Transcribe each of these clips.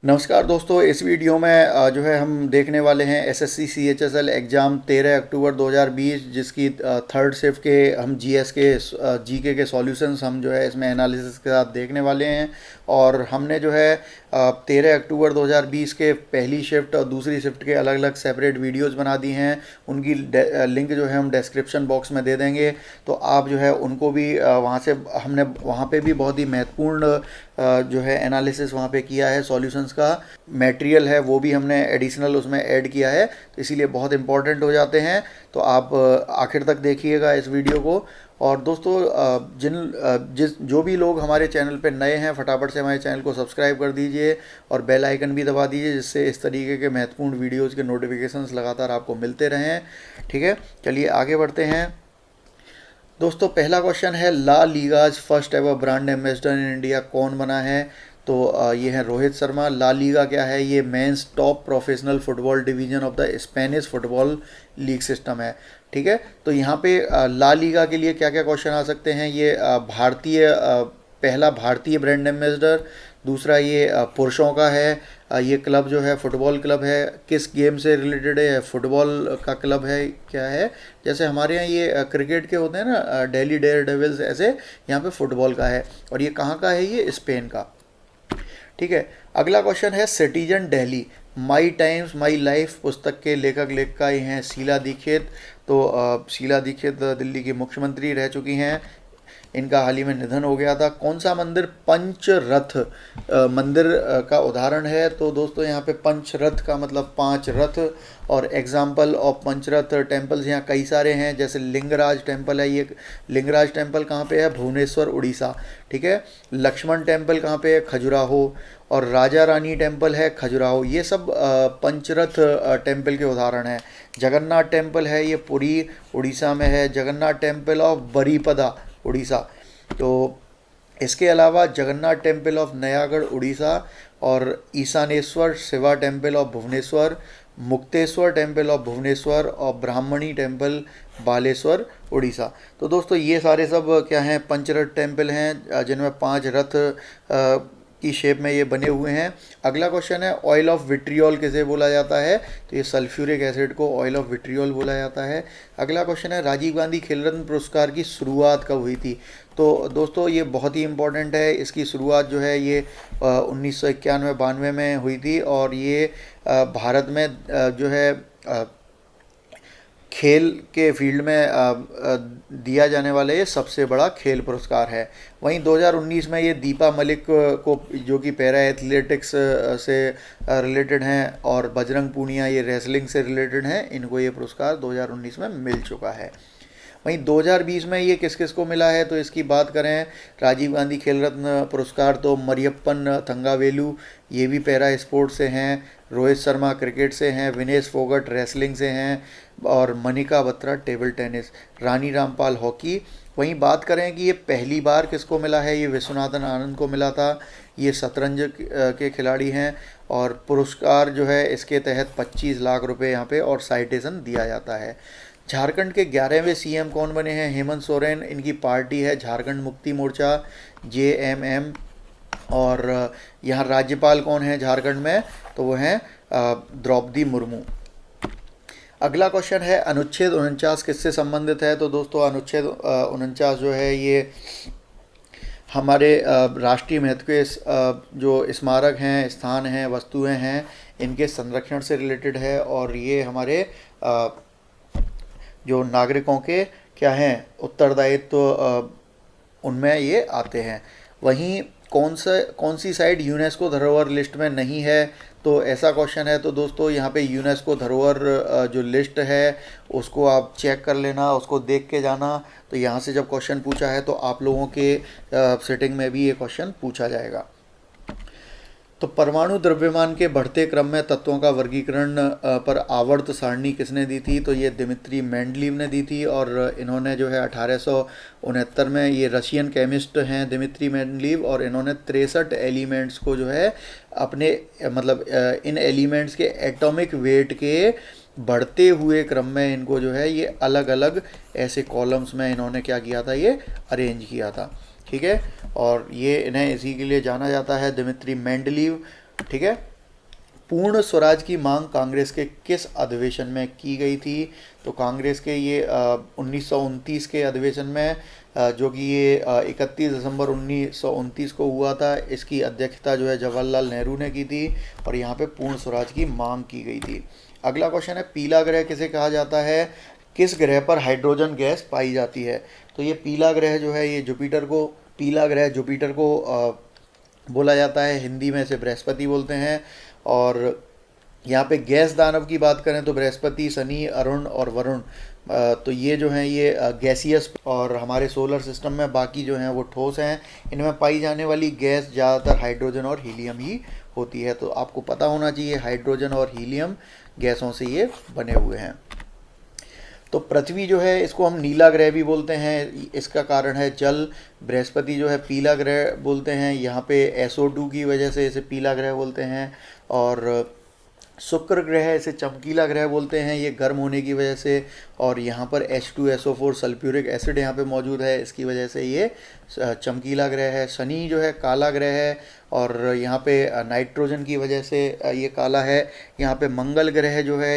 नमस्कार दोस्तों, इस वीडियो में जो है हम देखने वाले हैं एसएससी सीएचएसएल एग्ज़ाम 13 अक्टूबर 2020, जिसकी थर्ड शिफ्ट के हम जीएस के जीके के सॉल्यूशंस हम जो है इसमें एनालिसिस के साथ देखने वाले हैं। और हमने जो है 13 अक्टूबर 2020 के पहली शिफ्ट और दूसरी शिफ्ट के अलग अलग सेपरेट वीडियोस बना दी हैं। उनकी लिंक जो है हम डिस्क्रिप्शन बॉक्स में दे देंगे, तो आप जो है उनको भी वहाँ से हमने वहाँ पे भी बहुत ही महत्वपूर्ण जो है एनालिसिस वहाँ पे किया है। सॉल्यूशंस का मटेरियल है वो भी हमने एडिशनल उसमें ऐड किया है, तो इसीलिए बहुत इंपॉर्टेंट हो जाते हैं। तो आप आखिर तक देखिएगा इस वीडियो को। और दोस्तों, जो भी लोग हमारे चैनल पे नए हैं, फटाफट से हमारे चैनल को सब्सक्राइब कर दीजिए और बेल आइकन भी दबा दीजिए, जिससे इस तरीके के महत्वपूर्ण वीडियोज़ के नोटिफिकेशंस लगातार आपको मिलते रहें। ठीक है, चलिए आगे बढ़ते हैं। दोस्तों, पहला क्वेश्चन है, La Liga's first ever brand ambassador in India कौन बना है? तो ये है रोहित शर्मा। ला लीगा क्या है? ये men's top professional football division of the Spanish football league system है। ठीक है, तो यहाँ पे ला लीगा के लिए क्या क्या क्वेश्चन आ सकते हैं? ये पहला भारतीय ब्रांड एम्बेसडर। दूसरा ये पुरुषों का है। ये क्लब जो है फुटबॉल क्लब है। किस गेम से रिलेटेड है? फुटबॉल का क्लब है, क्या है? जैसे हमारे यहाँ ये क्रिकेट के होते हैं ना, दिल्ली डेयर डेविल्स, ऐसे यहाँ पे फुटबॉल का है। और ये कहाँ का है? ये स्पेन का। ठीक है, अगला क्वेश्चन है, citizen Delhi my times my life पुस्तक के लेखक लेखिका ये हैं शीला दीक्षित। तो शीला दीक्षित दिल्ली की मुख्यमंत्री रह चुकी हैं। इनका हाल ही में निधन हो गया था। कौन सा मंदिर पंचरथ मंदिर का उदाहरण है? तो दोस्तों, यहाँ पे पंचरथ का मतलब 5 रथ। और एग्जाम्पल ऑफ पंचरथ टेम्पल्स यहाँ कई सारे हैं, जैसे लिंगराज टेम्पल है। ये लिंगराज टेम्पल कहाँ पे है? भुवनेश्वर, उड़ीसा। ठीक है, लक्ष्मण टेम्पल कहाँ पे है? खजुराहो। और राजा रानी टेम्पल है खजुराहो। ये सब पंचरथ टेम्पल के उदाहरण हैं। जगन्नाथ टेम्पल है, ये पुरी उड़ीसा में है। Jagannath temple of Baripada, Odisha. तो इसके अलावा जगन्नाथ टेम्पल ऑफ नयागढ़, उड़ीसा। और Ishaneswar Shiva temple of Bhubaneswar, Mukteswar temple of Bhubaneswar और ब्राह्मणी टेम्पल बालेश्वर, उड़ीसा। तो दोस्तों, ये सारे सब क्या हैं? पंचरथ टेम्पल हैं, जिनमें 5 रथ की शेप में ये बने हुए हैं। अगला क्वेश्चन है, ऑयल ऑफ विट्रियोल किसे बोला जाता है? तो ये सल्फ्यूरिक एसिड को ऑयल ऑफ विट्रियोल बोला जाता है। अगला क्वेश्चन है, राजीव गांधी खेल रत्न पुरस्कार की शुरुआत कब हुई थी? तो दोस्तों, ये बहुत ही इम्पोर्टेंट है। इसकी शुरुआत जो है ये 1991-92 में हुई थी। और ये भारत में जो है खेल के फील्ड में दिया जाने वाला ये सबसे बड़ा खेल पुरस्कार है। वहीं 2019 में ये दीपा मलिक को, जो कि पैरा एथलेटिक्स से रिलेटेड हैं, और बजरंग पूनिया ये रेसलिंग से रिलेटेड हैं, इनको ये पुरस्कार 2019 में मिल चुका है। वहीं 2020 में ये किस किस को मिला है? तो इसकी बात करें, राजीव गांधी खेल रत्न पुरस्कार तो मरियप्पन थंगावेलु, ये भी पैरा स्पोर्ट्स से हैं। रोहित शर्मा क्रिकेट से हैं। विनेश फोगट रेसलिंग से हैं। और Manika Batra table tennis. Rani Rampal hockey. वहीं बात करें कि ये पहली बार किसको मिला है? ये विश्वनाथन आनंद को मिला था। ये शतरंज के खिलाड़ी हैं। और पुरस्कार जो है इसके तहत 25 लाख रुपए यहाँ पे और साइटेशन दिया जाता है। झारखंड के 11वें सीएम कौन बने हैं? हेमंत सोरेन। इनकी पार्टी है झारखंड मुक्ति मोर्चा, JMM। और यहाँ राज्यपाल कौन है झारखंड में? तो वो हैं द्रौपदी मुर्मू। अगला क्वेश्चन है, अनुच्छेद 49 किससे संबंधित है? तो दोस्तों, अनुच्छेद 49 जो है ये हमारे राष्ट्रीय महत्व के जो स्मारक हैं, स्थान हैं, वस्तुएं हैं, इनके संरक्षण से रिलेटेड है। और ये हमारे जो नागरिकों के क्या हैं उत्तरदायित्व, उनमें ये आते हैं। वहीं कौन सी साइट यूनेस्को धरोहर लिस्ट में नहीं है? तो ऐसा क्वेश्चन है। तो दोस्तों, यहाँ पे यूनेस्को धरोहर जो लिस्ट है उसको आप चेक कर लेना, उसको देख के जाना। तो यहाँ से जब क्वेश्चन पूछा है तो आप लोगों के सेटिंग में भी ये क्वेश्चन पूछा जाएगा। तो परमाणु द्रव्यमान के बढ़ते क्रम में तत्वों का वर्गीकरण पर आवर्त सारणी किसने दी थी? तो ये दिमित्री मेंडलीव ने दी थी। और इन्होंने जो है 1869 में, ये रशियन केमिस्ट हैं दिमित्री मेंडलीव, और इन्होंने 63 एलिमेंट्स को जो है अपने मतलब इन एलिमेंट्स के एटॉमिक वेट के बढ़ते हुए क्रम में इनको जो है ये अलग अलग ऐसे कॉलम्स में इन्होंने क्या किया था? ये अरेंज किया था। ठीक है, और ये इन्हें इसी के लिए जाना जाता है, दिमित्री मेंडलीव। ठीक है। पूर्ण स्वराज की मांग कांग्रेस के किस अधिवेशन में की गई थी? तो कांग्रेस के ये 1929 के अधिवेशन में जो कि ये 31 दिसंबर 1929 को हुआ था, इसकी अध्यक्षता जो है जवाहरलाल नेहरू ने की थी और यहाँ पे पूर्ण स्वराज की मांग की गई थी। अगला क्वेश्चन है, पीला ग्रह किसे कहा जाता है? किस ग्रह पर हाइड्रोजन गैस पाई जाती है? तो ये पीला ग्रह जो है ये जुपिटर को, पीला ग्रह जुपिटर को बोला जाता है, हिंदी में इसे बृहस्पति बोलते हैं। और यहाँ पे गैस दानव की बात करें तो बृहस्पति, शनि, अरुण और वरुण, तो ये जो हैं ये गैसियस, और हमारे सोलर सिस्टम में बाकी जो हैं वो ठोस हैं। इनमें पाई जाने वाली गैस ज़्यादातर हाइड्रोजन और हीलियम ही होती है, तो आपको पता होना चाहिए हाइड्रोजन और हीलियम गैसों से ये बने हुए हैं। तो पृथ्वी जो है इसको हम नीला ग्रह भी बोलते हैं, इसका कारण है जल। बृहस्पति जो है पीला ग्रह बोलते हैं, यहाँ पे SO2 की वजह से इसे पीला ग्रह बोलते हैं। और शुक्र ग्रह इसे चमकीला ग्रह बोलते हैं, ये गर्म होने की वजह से। और यहाँ पर H2SO4 सल्फ्यूरिक एसिड यहाँ पे मौजूद है, इसकी वजह से ये चमकीला ग्रह है। शनि जो है काला ग्रह है और यहाँ पे नाइट्रोजन की वजह से ये काला है। यहाँ पे मंगल ग्रह जो है,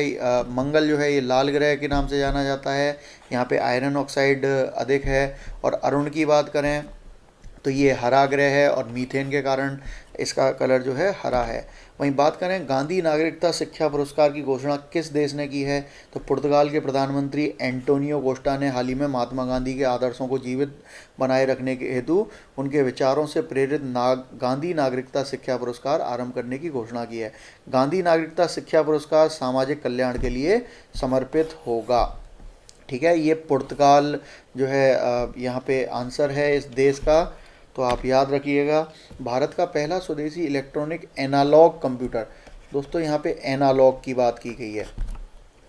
मंगल जो है ये लाल ग्रह के नाम से जाना जाता है, यहाँ पे आयरन ऑक्साइड अधिक है। और अरुण की बात करें तो ये हरा ग्रह है और मीथेन के कारण इसका कलर जो है हरा है। वहीं बात करें गांधी नागरिकता शिक्षा पुरस्कार की घोषणा किस देश ने की है? तो पुर्तगाल के प्रधानमंत्री एंटोनियो कोस्टा ने हाल ही में महात्मा गांधी के आदर्शों को जीवित बनाए रखने के हेतु उनके विचारों से प्रेरित गांधी नागरिकता शिक्षा पुरस्कार आरंभ करने की घोषणा की है। गांधी नागरिकता शिक्षा पुरस्कार सामाजिक कल्याण के लिए समर्पित होगा। ठीक है, ये पुर्तगाल जो है यहाँ पे आंसर है इस देश का, तो आप याद रखिएगा। भारत का पहला स्वदेशी इलेक्ट्रॉनिक एनालॉग कंप्यूटर, दोस्तों यहाँ पे एनालॉग की बात की गई है,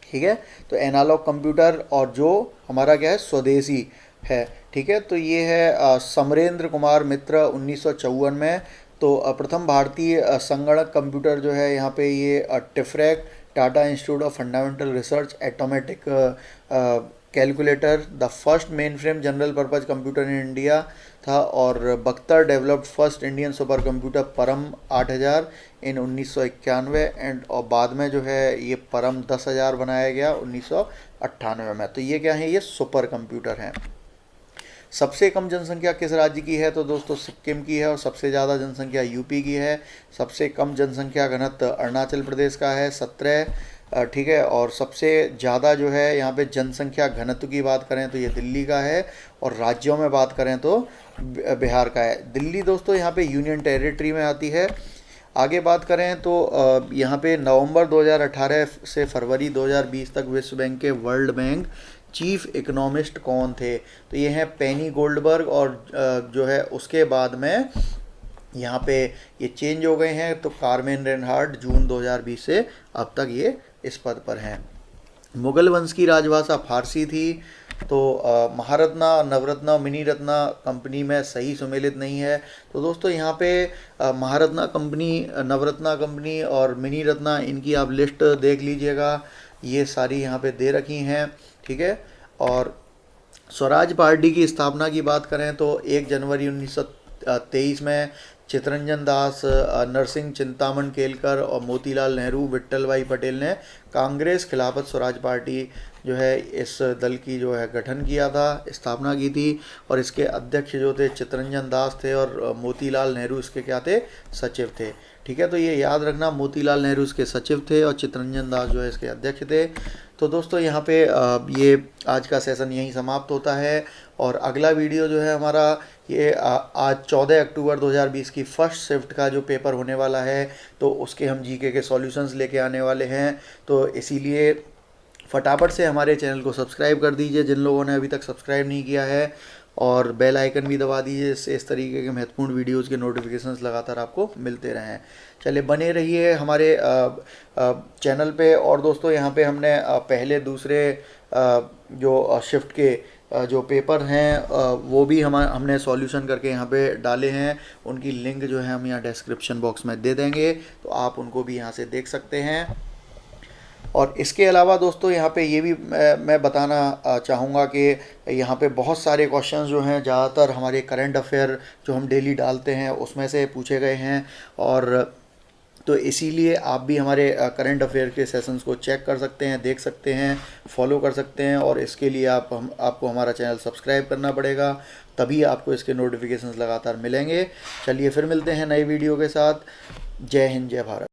ठीक है। तो एनालॉग कंप्यूटर और जो हमारा क्या है स्वदेशी है, ठीक है। तो ये है समरेंद्र कुमार मित्र 1954 में। तो प्रथम भारतीय संगणक कंप्यूटर जो है यहाँ पे ये TIFRAC, Tata institute of fundamental research automatic calculator, the first mainframe general purpose computer in India था। और बख्तर developed first Indian super computer Param 8000 in 1991 and, और बाद में जो है ये परम 10,000 बनाया गया 1998 में। तो ये क्या है, ये सुपर कंप्यूटर हैं। सबसे कम जनसंख्या किस राज्य की है? तो दोस्तों सिक्किम की है। और सबसे ज़्यादा जनसंख्या यूपी की है। सबसे कम जनसंख्या घनत्व अरुणाचल प्रदेश का है 17, ठीक है। और सबसे ज़्यादा जो है यहाँ पे जनसंख्या घनत्व की बात करें तो ये दिल्ली का है। और राज्यों में बात करें तो बिहार का है। दिल्ली दोस्तों यहाँ पे यूनियन टेरिटरी में आती है। आगे बात करें तो यहाँ पे नवंबर 2018 से फरवरी 2020 तक विश्व बैंक के वर्ल्ड बैंक चीफ इकोनॉमिस्ट कौन थे? तो ये हैं पेनी गोल्डबर्ग। और जो है उसके बाद में यहाँ पे ये चेंज हो गए हैं, तो कार्मेन रेनहार्ड जून 2020 से अब तक ये इस पद पर हैं। मुगल वंश की राजभाषा फारसी थी। तो महारत्ना, नवरत्ना, मिनी रत्ना कंपनी में सही सुमेलित नहीं है। तो दोस्तों यहाँ पे महारत्ना कंपनी, नवरत्ना कंपनी और मिनी रत्ना, इनकी आप लिस्ट देख लीजिएगा, ये सारी यहाँ पे दे रखी हैं, ठीक है। और स्वराज पार्टी की स्थापना की बात करें तो 1 जनवरी 1923 में चितरंजन दास, नरसिंह चिंतामण केलकर और मोतीलाल नेहरू, विट्ठल भाई पटेल ने कांग्रेस खिलाफत स्वराज पार्टी जो है इस दल की जो है गठन किया था, स्थापना की थी। और इसके अध्यक्ष जो थे चितरंजन दास थे और मोतीलाल नेहरू इसके क्या थे, सचिव थे, ठीक है। तो ये याद रखना, मोतीलाल नेहरू इसके सचिव थे और चितरंजन दास जो है इसके अध्यक्ष थे। तो दोस्तों यहाँ पे ये आज का सेशन यहीं समाप्त होता है। और अगला वीडियो जो है हमारा ये आज 14 अक्टूबर 2020 की फर्स्ट शिफ्ट का जो पेपर होने वाला है, तो उसके हम जीके के सॉल्यूशंस लेके आने वाले हैं। तो इसीलिए फटाफट से हमारे चैनल को सब्सक्राइब कर दीजिए जिन लोगों ने अभी तक सब्सक्राइब नहीं किया है, और बेल आइकन भी दबा दीजिए, इससे इस तरीके के महत्वपूर्ण वीडियोज़ के नोटिफिकेशंस लगातार आपको मिलते रहें। चलिए बने रहिए हमारे चैनल पे। और दोस्तों यहाँ पे हमने पहले दूसरे जो शिफ्ट के जो पेपर हैं वो भी हमने सॉल्यूशन करके यहाँ पे डाले हैं, उनकी लिंक जो है हम यहाँ डिस्क्रिप्शन बॉक्स में दे देंगे, तो आप उनको भी यहाँ से देख सकते हैं। और इसके अलावा दोस्तों यहाँ पे ये भी मैं बताना चाहूँगा कि यहाँ पे बहुत सारे क्वेश्चंस जो हैं ज़्यादातर हमारे करंट अफेयर जो हम डेली डालते हैं उसमें से पूछे गए हैं। और तो इसीलिए आप भी हमारे करंट अफेयर के सेशंस को चेक कर सकते हैं, देख सकते हैं, फॉलो कर सकते हैं। और इसके लिए आपको हमारा चैनल सब्सक्राइब करना पड़ेगा, तभी आपको इसके नोटिफिकेशंस लगातार मिलेंगे। चलिए फिर मिलते हैं नई वीडियो के साथ। जय हिंद, जय भारत।